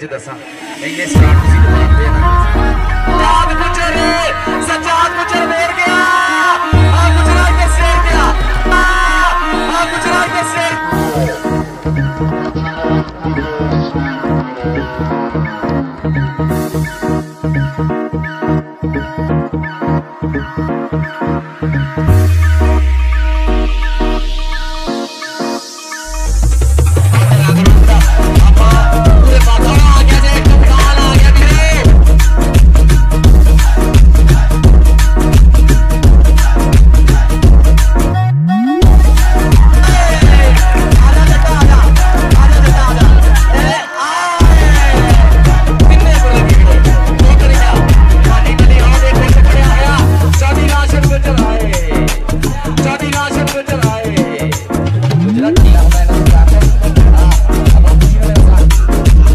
दसा इन्ने स्टार्ट तुसीं दबाते ना सजाद गुजर बोल गया गुजरात के शेर गया गुजरात के शेर